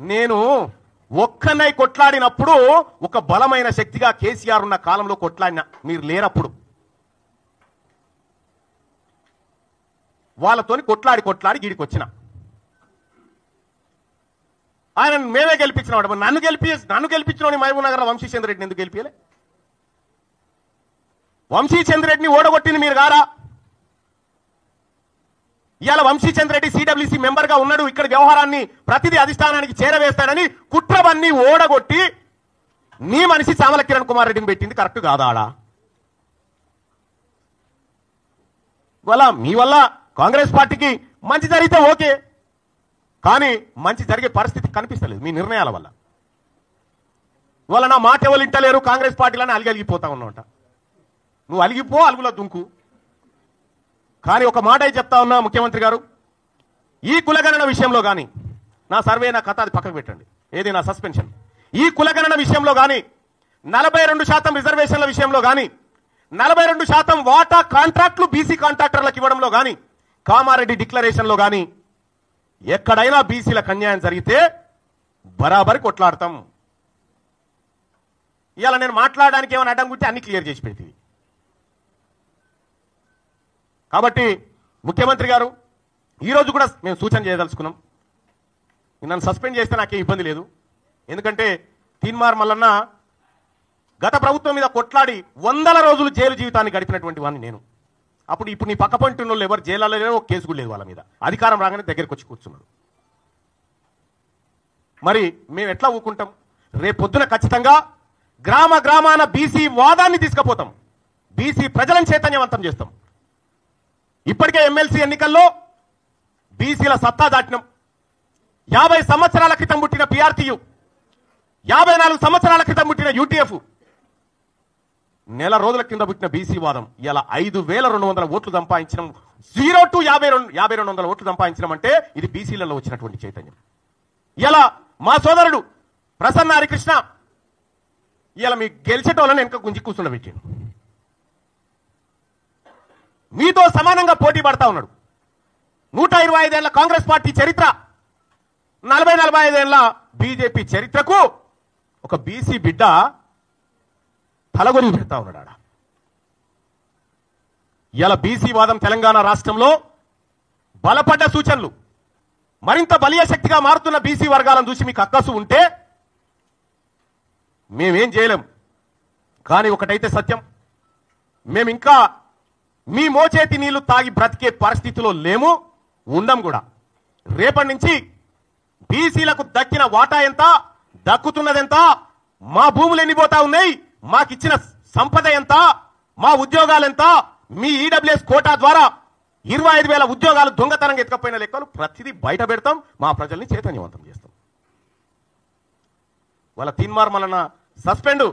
నేను ఒక్కనై కొట్లాడినప్పుడు ఒక బలమైన శక్తిగా కేసీఆర్ ఉన్న కాలంలో కొట్లాడినా, మీరు లేరప్పుడు. వాళ్ళతోని కొట్లాడి గీడికి వచ్చిన ఆయన మేమే గెలిపించినాడు. నన్ను గెలిపించిన మహబూబ్ నగర్ వంశీచంద్ర రెడ్డిని ఎందుకు గెలిపించలే? వంశీచంద్ర రెడ్డిని ఓడగొట్టింది మీరు గారా? ఇవాళ వంశీచంద్ర రెడ్డి సిడబ్ల్యూసీ మెంబర్ గా ఉన్నాడు, ఇక్కడ వ్యవహారాన్ని ప్రతిదీ అధిష్టానానికి చేరవేస్తాడని కుట్రవన్నీ ఓడగొట్టి నీ మనిషి చామల కిరణ్ కుమార్ రెడ్డిని పెట్టింది కరెక్ట్ కాదాడా? మీ వల్ల కాంగ్రెస్ పార్టీకి మంచి జరిగితే ఓకే, కానీ మంచి జరిగే పరిస్థితి కనిపిస్తలేదు మీ నిర్ణయాల వల్ల. ఇవాళ నా మాట ఎవరు ఇంటలేరు, కాంగ్రెస్ పార్టీలని అలిగిపోతా ఉన్నాట. నువ్వు అలిగిపో, అలుగులో దుంకు. కానీ ఒక మాట చెప్తా ఉన్నా ముఖ్యమంత్రి గారు, ఈ కులగణన విషయంలో కానీ, నా సర్వే నా కథ అది పక్కకు పెట్టండి, ఏది నా సస్పెన్షన్, ఈ కులగణన విషయంలో కానీ 42% రిజర్వేషన్ల విషయంలో కానీ 42% వాటా కాంట్రాక్టులు బీసీ కాంట్రాక్టర్లకు ఇవ్వడంలో కానీ కామారెడ్డి డిక్లరేషన్లో కానీ ఎక్కడైనా బీసీలకు అన్యాయం జరిగితే బరాబరి కొట్లాడతాం. ఇవాళ నేను మాట్లాడడానికి ఏమైనా అడ్డం గురించి అన్ని క్లియర్ చేసి పెడితే. కాబట్టి ముఖ్యమంత్రి గారు ఈరోజు కూడా మేము సూచన చేయదలుచుకున్నాం. నన్ను సస్పెండ్ చేస్తే నాకేం ఇబ్బంది లేదు, ఎందుకంటే తీన్మార్ మల్లన్న గత ప్రభుత్వం మీద కొట్లాడి 100 రోజులు జైలు జీవితాన్ని గడిపినటువంటి వాడిని నేను. ఇప్పుడు నీ పక్క పంటి ఉన్న వాళ్ళు ఎవరు జైల్లో లేరో, ఒక కేసు కూడా లేదు వాళ్ళ మీద. అధికారం రాగానే దగ్గరికి వచ్చి కూర్చున్నాడు. మరి మేము ఎట్లా ఊరుకుంటాం? రేపొద్దున ఖచ్చితంగా గ్రామాన బీసీ వాదాన్ని తీసుకుపోతాం, బీసీ ప్రజలను చైతన్యవంతం చేస్తాం. ఇప్పటికే ఎమ్మెల్సీ ఎన్నికల్లో బీసీల సత్తా దాటినం. 50 సంవత్సరాల క్రితం పుట్టిన పిఆర్టీయు, 54 సంవత్సరాల క్రితం పుట్టిన యూటీఎఫ్, నెల రోజుల కింద పుట్టిన బీసీ వాదం ఇలా 5200 ఓట్లు సంపాదించడం, 0 to 5200 ఓట్లు సంపాదించడం అంటే ఇది బీసీలలో వచ్చినటువంటి చైతన్యం. ఇలా మా సోదరుడు ప్రసన్న హరికృష్ణ ఇలా మీకు గెలిచేటోళ్ళని వెనక గుంజి కూర్చుండబెట్టాను. మీతో సమానంగా పోటీ పడతా ఉన్నాడు. 125 ఏళ్ల కాంగ్రెస్ పార్టీ చరిత్ర, 40-45 ఏళ్ల బీజేపీ చరిత్రకు ఒక బీసీ బిడ్డ తలగొని పెడతా ఉన్నాడు ఆడ. ఇలా బీసీ వాదం తెలంగాణ రాష్ట్రంలో బలపడ్డ సూచనలు, మరింత బలీయ శక్తిగా మారుతున్న బీసీ వర్గాలను చూసి మీకు అక్కసు ఉంటే మేమేం చేయలేం. కానీ ఒకటైతే సత్యం, మేమింకా మీ మోచేతి నీళ్లు తాగి బ్రతికే పరిస్థితిలో లేము, ఉండం కూడా. రేపటి నుంచి బీసీలకు దక్కిన వాటా ఎంత, దక్కుతున్నదెంత, మా భూములు ఎన్నిపోతా ఉన్నాయి, మాకిచ్చిన సంపద ఎంత, మా ఉద్యోగాలు ఎంత, మీ ఈడబ్ల్యూఎస్ కోటా ద్వారా 25,000 ఉద్యోగాలు దొంగతనంగా ఎత్తుకపోయిన లెక్కలు ప్రతిదీ బయట పెడతాం, మా ప్రజల్ని చైతన్యవంతం చేస్తాం. వాళ్ళ తీన్మార్ మల్లన్న సస్పెండ్